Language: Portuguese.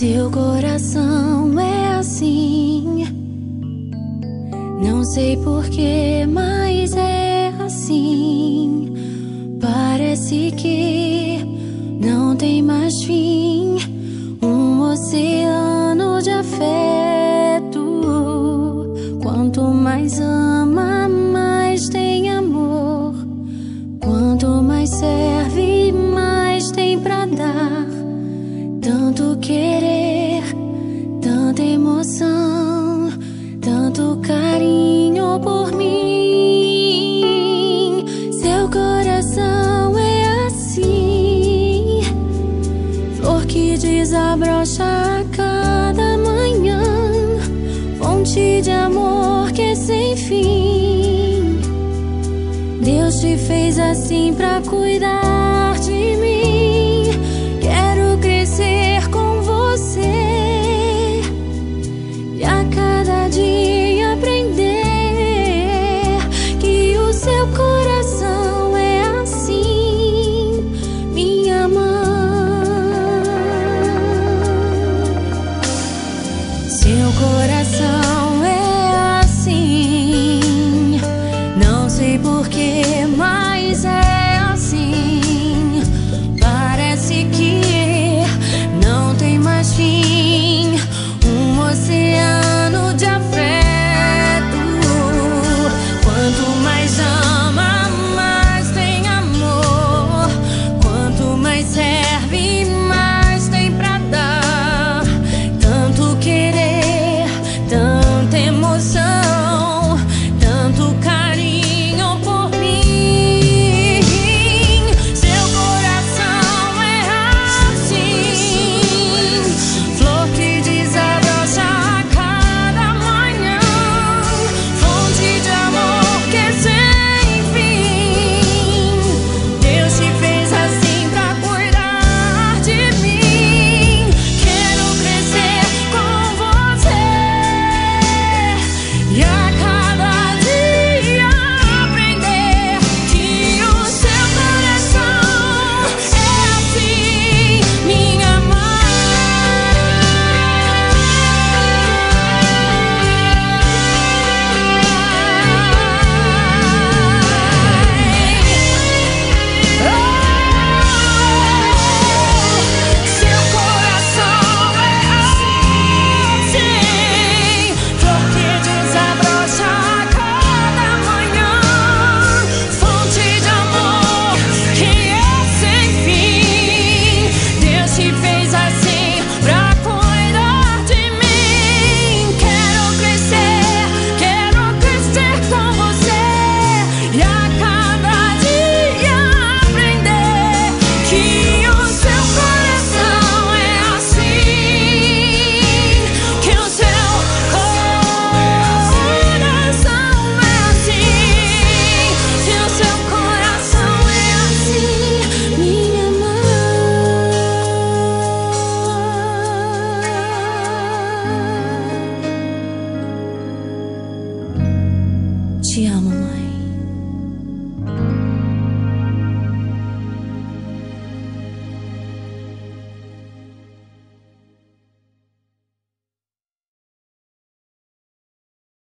Seu coração é assim, não sei porquê, mas é assim. Parece que não tem mais fim, um oceano de afeto. Quanto mais ama, mais tem amor. Quanto mais serve, mais tem pra dar. Tanto querer, tanta emoção, tanto carinho por mim. Seu coração é assim, flor que desabrocha a cada manhã, fonte de amor que é sem fim. Deus te fez assim pra cuidar de mim.